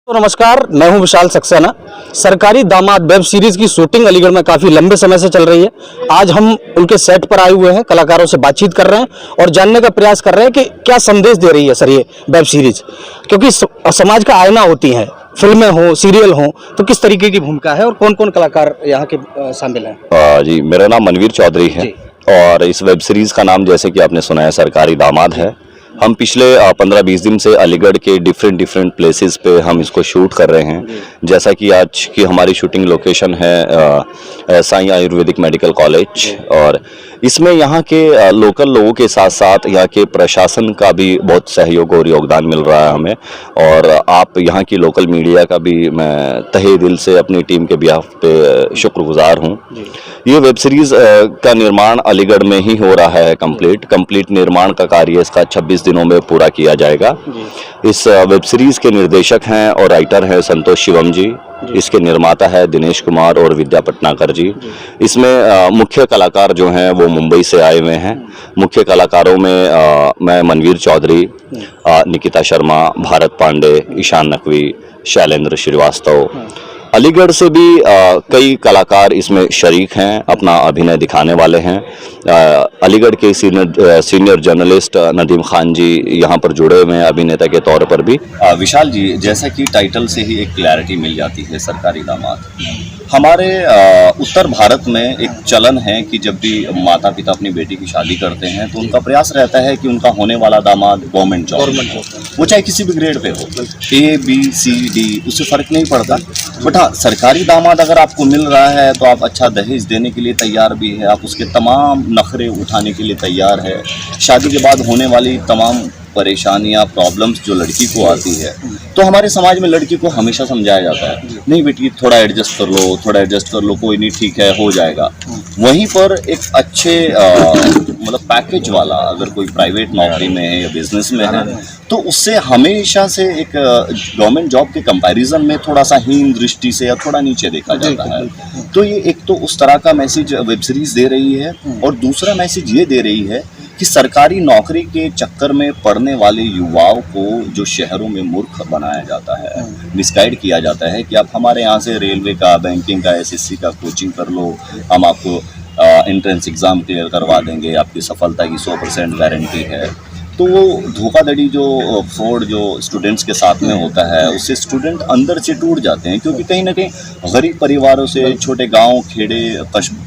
तो नमस्कार, मैं हूं विशाल सक्सेना। सरकारी दामाद वेब सीरीज की शूटिंग अलीगढ़ में काफ़ी लंबे समय से चल रही है। आज हम उनके सेट पर आए हुए हैं, कलाकारों से बातचीत कर रहे हैं और जानने का प्रयास कर रहे हैं कि क्या संदेश दे रही है सर ये वेब सीरीज, क्योंकि समाज का आईना होती है। फिल्में हो, सीरियल हो, तो किस तरीके की भूमिका है और कौन कौन कलाकार यहाँ के शामिल हैं? जी, मेरा नाम मनवीर चौधरी है और इस वेब सीरीज़ का नाम जैसे कि आपने सुना है सरकारी दामाद है। हम पिछले 15-20 दिन से अलीगढ़ के डिफरेंट प्लेसेस पे हम इसको शूट कर रहे हैं। जैसा कि आज की हमारी शूटिंग लोकेशन है साईं आयुर्वेदिक मेडिकल कॉलेज और इसमें यहाँ के लोकल लोगों के साथ साथ यहाँ के प्रशासन का भी बहुत सहयोग और योगदान मिल रहा है हमें। और आप यहाँ की लोकल मीडिया का भी मैं तहे दिल से अपनी टीम के बिहाफ पे शुक्रगुजार हूँ। ये वेब सीरीज़ का निर्माण अलीगढ़ में ही हो रहा है। कंप्लीट निर्माण का कार्य इसका 26 दिनों में पूरा किया जाएगा। इस वेब सीरीज़ के निर्देशक हैं और राइटर हैं संतोष शिवम जी। इसके निर्माता है दिनेश कुमार और विद्या पटनाकर जी। इसमें मुख्य कलाकार जो हैं वो मुंबई से आए हुए हैं। मुख्य कलाकारों में मैं मनवीर चौधरी, निकिता शर्मा, भारत पांडे, ईशान नकवी, शैलेंद्र श्रीवास्तव। अलीगढ़ से भी कई कलाकार इसमें शरीक हैं, अपना अभिनय दिखाने वाले हैं। अलीगढ़ के सीनियर जर्नलिस्ट नदीम खान जी यहाँ पर जुड़े हुए हैं अभिनेता के तौर पर भी। विशाल जी, जैसा कि टाइटल से ही एक क्लैरिटी मिल जाती है सरकारी दामाद। हमारे उत्तर भारत में एक चलन है कि जब भी माता पिता अपनी बेटी की शादी करते हैं तो उनका प्रयास रहता है कि उनका होने वाला दामाद गवर्नमेंट जॉब, वो चाहे किसी भी ग्रेड पे हो, A, B, C, D, उससे फ़र्क नहीं पड़ता। बट हाँ, सरकारी दामाद अगर आपको मिल रहा है तो आप अच्छा दहेज देने के लिए तैयार भी है, आप उसके तमाम नखरे उठाने के लिए तैयार है। शादी के बाद होने वाली तमाम परेशानियाँ, प्रॉब्लम्स जो लड़की को आती है, तो हमारे समाज में लड़की को हमेशा समझाया जाता है, नहीं बेटी थोड़ा एडजस्ट कर लो, कोई नहीं, ठीक है, हो जाएगा। वहीं पर एक अच्छे मतलब पैकेज वाला अगर कोई प्राइवेट नौकरी में है या बिजनेस में है तो उससे हमेशा से एक गवर्नमेंट जॉब के कंपैरिजन में थोड़ा सा हीन दृष्टि से या थोड़ा नीचे देखा जाता है। तो ये एक तो उस तरह का मैसेज वेब सीरीज दे रही है और दूसरा मैसेज ये दे रही है कि सरकारी नौकरी के चक्कर में पढ़ने वाले युवाओं को जो शहरों में मूर्ख बनाया जाता है, मिसगाइड किया जाता है कि आप हमारे यहाँ से रेलवे का, बैंकिंग का, SSC का कोचिंग कर लो, हम आपको एंट्रेंस एग्ज़ाम क्लियर करवा देंगे, आपकी सफलता की 100% गारंटी है। तो वो धोखाधड़ी जो फ्रॉड जो स्टूडेंट्स के साथ में होता है उससे स्टूडेंट अंदर से टूट जाते हैं, क्योंकि कहीं ना कहीं गरीब परिवारों से, छोटे गांव, खेड़े,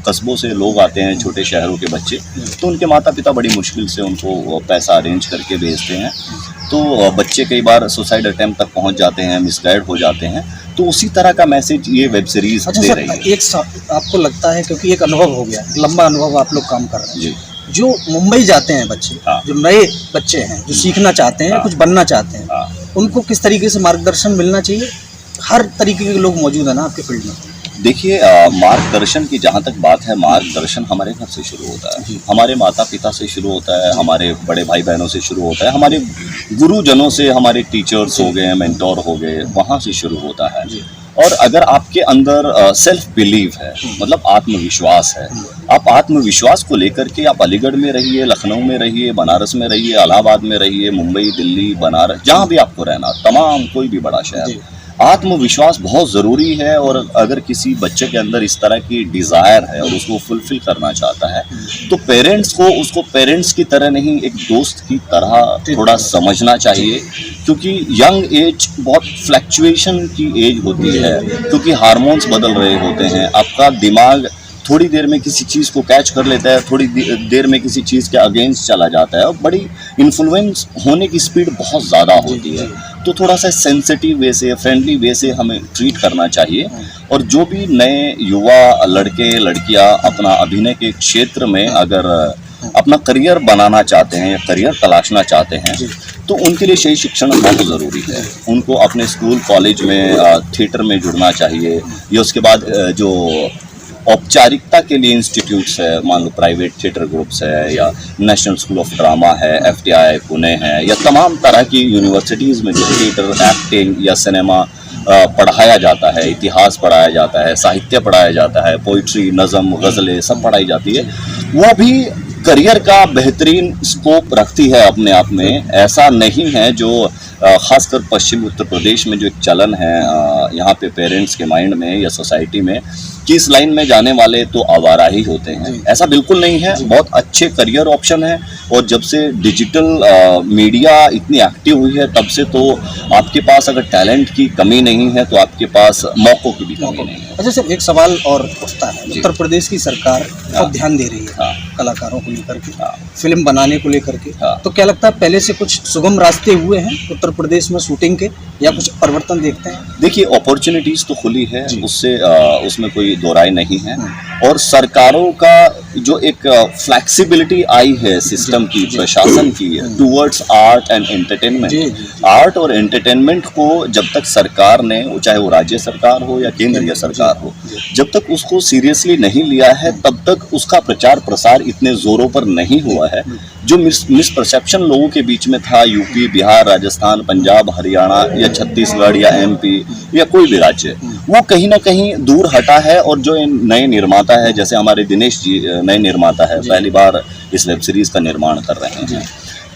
कस्बों से लोग आते हैं, छोटे शहरों के बच्चे, तो उनके माता पिता बड़ी मुश्किल से उनको पैसा अरेंज करके भेजते हैं। तो बच्चे कई बार सुसाइड अटेम्प्ट तक पहुंच जाते हैं, मिसगाइड हो जाते हैं। तो उसी तरह का मैसेज ये वेब सीरीज दे रही है। एक आपको लगता है, क्योंकि एक अनुभव हो गया, लंबा अनुभव आप लोग काम कर रहे हैं, जो मुंबई जाते हैं बच्चे, जो नए बच्चे हैं, जो सीखना चाहते हैं, कुछ बनना चाहते हैं, उनको किस तरीके से मार्गदर्शन मिलना चाहिए? हर तरीके के लोग मौजूद हैं ना आपके फील्ड में। देखिए, मार्गदर्शन की जहाँ तक बात है, मार्गदर्शन हमारे घर से शुरू होता है, हमारे माता पिता से शुरू होता है, हमारे बड़े भाई बहनों से शुरू होता है, हमारे गुरुजनों से, हमारे टीचर्स हो गए, मेंटोर हो गए, वहाँ से शुरू होता है। और अगर आपके अंदर सेल्फ बिलीव है, मतलब आत्मविश्वास है, आप आत्मविश्वास को लेकर के आप अलीगढ़ में रहिए, लखनऊ में रहिए, बनारस में रहिए, इलाहाबाद में रहिए, मुंबई, दिल्ली, बनारस, जहाँ भी आपको रहना, तमाम कोई भी बड़ा शहर, आत्मविश्वास बहुत ज़रूरी है। और अगर किसी बच्चे के अंदर इस तरह की डिज़ायर है और उसको फुलफिल करना चाहता है तो पेरेंट्स को उसको पेरेंट्स की तरह नहीं, एक दोस्त की तरह थोड़ा समझना चाहिए, क्योंकि यंग एज बहुत फ्लक्चुएशन की एज होती है, क्योंकि हार्मोन्स बदल रहे होते हैं। आपका दिमाग थोड़ी देर में किसी चीज़ को कैच कर लेता है, थोड़ी देर में किसी चीज़ के अगेंस्ट चला जाता है और बड़ी इन्फ्लुएंस होने की स्पीड बहुत ज़्यादा होती है। तो थोड़ा सा सेंसिटिव वे से, फ्रेंडली वे से हमें ट्रीट करना चाहिए। और जो भी नए युवा लड़के लड़कियां अपना अभिनय के क्षेत्र में अगर अपना करियर बनाना चाहते हैं या करियर तलाशना चाहते हैं तो उनके लिए सही शिक्षण बहुत ज़रूरी है। उनको अपने स्कूल कॉलेज में थिएटर में जुड़ना चाहिए, या उसके बाद जो औपचारिकता के लिए इंस्टीट्यूट्स है, मान लो प्राइवेट थिएटर ग्रुप्स है या नेशनल स्कूल ऑफ ड्रामा है, FTI पुणे है, या तमाम तरह की यूनिवर्सिटीज़ में जो थिएटर, एक्टिंग या सिनेमा पढ़ाया जाता है, इतिहास पढ़ाया जाता है, साहित्य पढ़ाया जाता है, पोइट्री, नज़म, गज़लें सब पढ़ाई जाती है, वो भी करियर का बेहतरीन स्कोप रखती है अपने आप में। ऐसा नहीं है जो खासकर पश्चिम उत्तर प्रदेश में जो एक चलन है यहाँ पे पेरेंट्स के माइंड में या सोसाइटी में कि इस लाइन में जाने वाले तो आवारा ही होते हैं। ऐसा बिल्कुल नहीं है, बहुत अच्छे करियर ऑप्शन है। और जब से डिजिटल मीडिया इतनी एक्टिव हुई है तब से तो आपके पास अगर टैलेंट की कमी नहीं है तो आपके पास मौक़ों की भी कमी नहीं है। अच्छा सर, एक सवाल और उठता है, उत्तर प्रदेश की सरकार बहुत ध्यान दे रही है कलाकारों को लेकर के, फिल्म बनाने को लेकर के, तो क्या लगता है पहले से कुछ सुगम रास्ते हुए हैं उत्तर प्रदेश में शूटिंग के, या कुछ परिवर्तन देखते हैं? देखिए, अपॉर्चुनिटीज तो खुली है, उससे उसमें कोई दो राय नहीं है। और सरकारों का जो एक फ्लेक्सिबिलिटी आई है सिस्टम की, प्रशासन की, towards art and entertainment, art और एंटरटेनमेंट को जब तक सरकार ने, चाहे वो राज्य सरकार हो या केंद्रीय सरकार हो, जब तक उसको सीरियसली नहीं लिया है तब तक उसका प्रचार प्रसार इतने जोरों पर नहीं हुआ है। जो मिसपरसेप्शन लोगों के बीच में था, यूपी, बिहार, राजस्थान, पंजाब, हरियाणा या छत्तीसगढ़ या एमपी या कोई भी राज्य, वो कहीं ना कहीं दूर हटा है। और जो नए निर्माता है, जैसे हमारे दिनेश जी नए निर्माता है, पहली बार इस वेब सीरीज का निर्माण कर रहे हैं,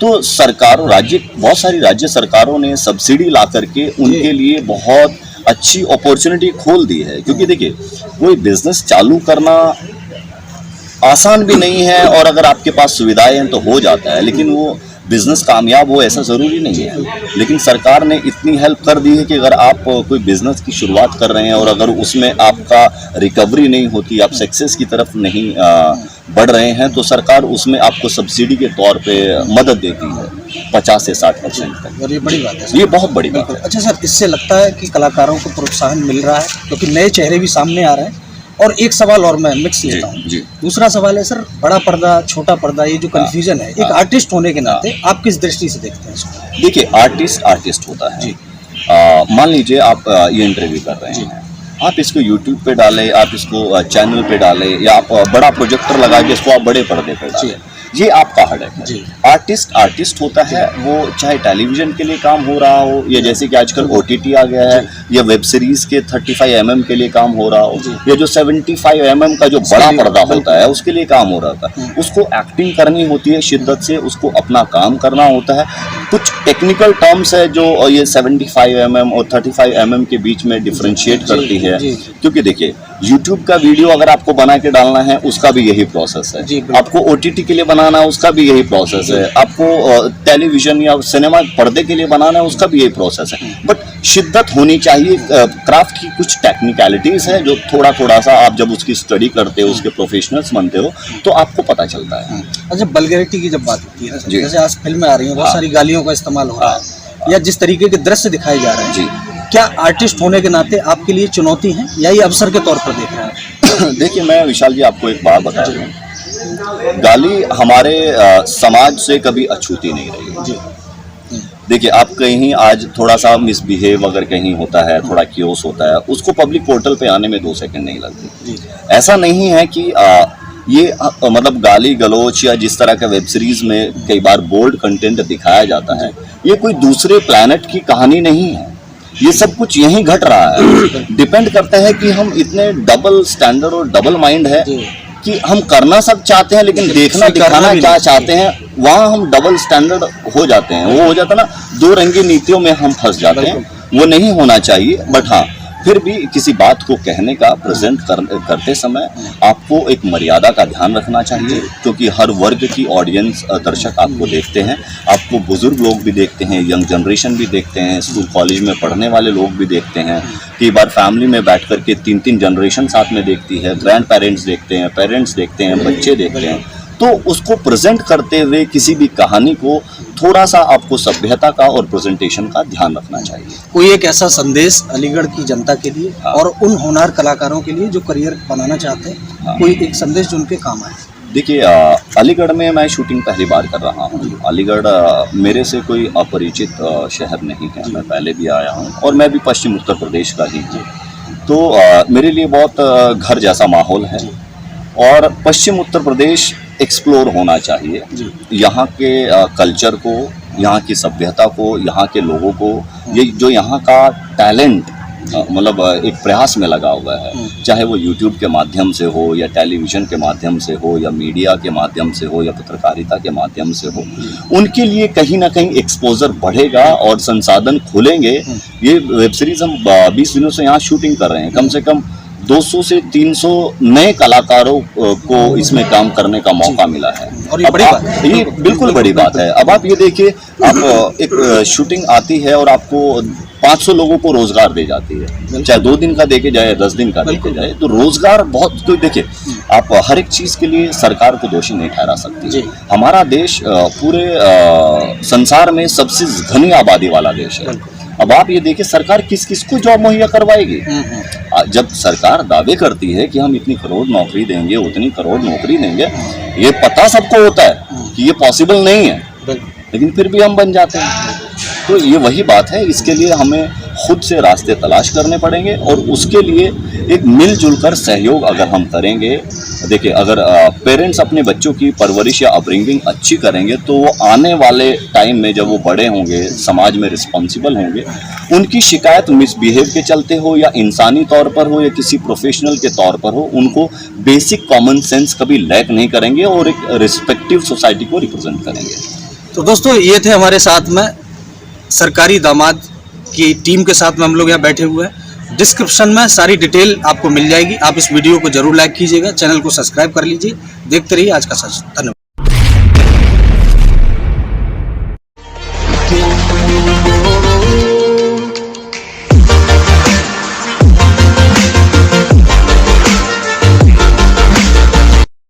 तो सरकारों, बहुत सारी राज्य सरकारों ने सब्सिडी ला करके उनके लिए बहुत अच्छी अपॉर्चुनिटी खोल दी है। क्योंकि देखिए, कोई बिजनेस चालू करना आसान भी नहीं है, और अगर आपके पास सुविधाएं हैं तो हो जाता है, लेकिन वो बिजनेस कामयाब हो ऐसा ज़रूरी नहीं है। लेकिन सरकार ने इतनी हेल्प कर दी है कि अगर आप कोई बिजनेस की शुरुआत कर रहे हैं और अगर उसमें आपका रिकवरी नहीं होती, आप सक्सेस की तरफ नहीं बढ़ रहे हैं, तो सरकार उसमें आपको सब्सिडी के तौर पे मदद देती है 50 से 60% तक। और ये बड़ी बात है, ये बहुत बड़ी बात है। अच्छा सर, इससे लगता है कि कलाकारों को प्रोत्साहन मिल रहा है क्योंकि नए चेहरे भी सामने आ रहे हैं। और एक सवाल और मैं मिक्स लेता हूँ, दूसरा सवाल है सर, बड़ा पर्दा छोटा पर्दा, ये जो कंफ्यूजन है, एक आर्टिस्ट होने के नाते आप किस दृष्टि से देखते हैं इसको? देखिए, आर्टिस्ट होता है। मान लीजिए आप ये इंटरव्यू कर रहे हैं, आप इसको यूट्यूब पे डालें, आप इसको चैनल पे डालें, या आप बड़ा प्रोजेक्टर लगा के इसको आप बड़े पर्दे पे डालें, ये आपका हक है। आर्टिस्ट होता है, वो चाहे टेलीविजन के लिए काम हो रहा हो, या जैसे कि आजकल OTT आ गया है, या वेब सीरीज के 35 mm के लिए काम हो रहा हो, या जो 75 mm का जो बड़ा पर्दा होता है उसके लिए काम हो रहा था। उसको एक्टिंग करनी होती है शिद्दत से, उसको अपना काम करना होता है। कुछ टेक्निकल टर्म्स है जो ये 75 mm और 35 mm के बीच में डिफ्रेंशिएट करती है। क्योंकि देखिए, यूट्यूब का वीडियो अगर आपको बना के डालना है उसका भी यही प्रोसेस है, आपको OTT के लिए बनाना है उसका भी यही प्रोसेस है, आपको टेलीविजन या सिनेमा पर्दे के लिए बनाना है उसका भी यही प्रोसेस है। बट शिद्दत होनी चाहिए। क्राफ्ट की कुछ टेक्निकलिटीज है जो थोड़ा थोड़ा सा आप जब उसकी स्टडी करते हो, उसके प्रोफेशनल्स बनते हो, तो आपको पता चलता है। अच्छा, वल्गैरिटी की जब बात होती है, जैसे आज फिल्में आ रही हैं, बहुत सारी गालियों का इस्तेमाल हो रहा है, या जिस तरीके के दृश्य दिखाए जा रहे हैं, क्या आर्टिस्ट होने के नाते आपके लिए चुनौती है या ये अवसर के तौर पर देख रहे हैं? देखिए, मैं विशाल जी आपको एक बात बता रहा हूँ, गाली हमारे समाज से कभी अछूती नहीं रही है। देखिए, आप कहीं आज थोड़ा सा मिसबिहेव अगर कहीं होता है, थोड़ा क्योस होता है, उसको पब्लिक पोर्टल पे आने में 2 सेकंड नहीं लगते। ऐसा नहीं है कि ये मतलब गाली गलौच या जिस तरह का वेब सीरीज में कई बार बोल्ड कंटेंट दिखाया जाता है, ये कोई दूसरे प्लैनेट की कहानी नहीं है। ये सब कुछ यहीं घट रहा है। डिपेंड करता है कि हम इतने डबल स्टैंडर्ड और डबल माइंड है कि हम करना सब चाहते हैं लेकिन देखना दिखाना क्या चाहते हैं, वहाँ हम डबल स्टैंडर्ड हो जाते हैं। वो हो जाता है ना, 2 रंगी नीतियों में हम फंस जाते हैं। वो नहीं होना चाहिए। बट हाँ, फिर भी किसी बात को कहने का, प्रेजेंट करते समय आपको एक मर्यादा का ध्यान रखना चाहिए, क्योंकि हर वर्ग की ऑडियंस, दर्शक आपको देखते हैं। आपको बुजुर्ग लोग भी देखते हैं, यंग जनरेशन भी देखते हैं, स्कूल कॉलेज में पढ़ने वाले लोग भी देखते हैं। कई बार फैमिली में बैठ कर के 3-3 जनरेशन साथ में देखती है। ग्रैंड पेरेंट्स देखते हैं, पेरेंट्स देखते हैं, बच्चे देखते हैं। तो उसको प्रेजेंट करते हुए किसी भी कहानी को थोड़ा सा आपको सभ्यता का और प्रेजेंटेशन का ध्यान रखना चाहिए। कोई एक ऐसा संदेश अलीगढ़ की जनता के लिए और उन होनहार कलाकारों के लिए जो करियर बनाना चाहते हैं, कोई एक संदेश जो उनके काम आए? देखिए, अलीगढ़ में मैं शूटिंग पहली बार कर रहा हूँ। अलीगढ़ मेरे से कोई अपरिचित शहर नहीं है। मैं पहले भी आया हूँ और मैं भी पश्चिम उत्तर प्रदेश का ही हूँ, तो मेरे लिए बहुत घर जैसा माहौल है। और पश्चिम उत्तर प्रदेश एक्सप्लोर होना चाहिए। यहाँ के कल्चर को, यहाँ की सभ्यता को, यहाँ के लोगों को, ये जो यहाँ का टैलेंट मतलब एक प्रयास में लगा हुआ है, चाहे वो यूट्यूब के माध्यम से हो या टेलीविज़न के माध्यम से हो या मीडिया के माध्यम से हो या पत्रकारिता के माध्यम से हो, उनके लिए कहीं ना कहीं एक्सपोजर बढ़ेगा और संसाधन खुलेंगे। ये वेब सीरीज़ हम 20 दिनों से यहाँ शूटिंग कर रहे हैं, कम से कम 200 से 300 नए कलाकारों को इसमें काम करने का मौका मिला है और ये बड़ी बात है। ये बिल्कुल बड़ी बात है। अब आप ये देखिए, आप एक शूटिंग आती है और आपको 500 लोगों को रोजगार दे जाती है, चाहे 2 दिन का देके जाए 10 दिन का देके जाए, तो रोजगार बहुत कोई देखिए, आप हर एक चीज के लिए सरकार को दोषी नहीं ठहरा सकती। हमारा देश पूरे संसार में सबसे घनी आबादी वाला देश है। अब आप ये देखिए, सरकार किस किस को जॉब मुहैया करवाएगी? जब सरकार दावे करती है कि हम इतनी करोड़ नौकरी देंगे, उतनी करोड़ नौकरी देंगे, ये पता सबको होता है कि ये पॉसिबल नहीं है, लेकिन फिर भी हम बन जाते हैं। तो ये वही बात है, इसके लिए हमें खुद से रास्ते तलाश करने पड़ेंगे और उसके लिए एक मिलजुल कर सहयोग अगर हम करेंगे। देखिए, अगर पेरेंट्स अपने बच्चों की परवरिश या अपब्रिंगिंग अच्छी करेंगे तो वो आने वाले टाइम में जब वो बड़े होंगे, समाज में रिस्पॉन्सिबल होंगे, उनकी शिकायत मिसबिहेव के चलते हो या इंसानी तौर पर हो या किसी प्रोफेशनल के तौर पर हो, उनको बेसिक कॉमन सेंस कभी लैक नहीं करेंगे और एक रिस्पेक्टिव सोसाइटी को रिप्रेजेंट करेंगे। तो दोस्तों, ये थे हमारे साथ में सरकारी दामाद की टीम के साथ में हम लोग यहाँ बैठे हुए हैं। डिस्क्रिप्शन में सारी डिटेल आपको मिल जाएगी। आप इस वीडियो को जरूर लाइक कीजिएगा, चैनल को सब्सक्राइब कर लीजिए। देखते रहिए आज का सच। धन्यवाद।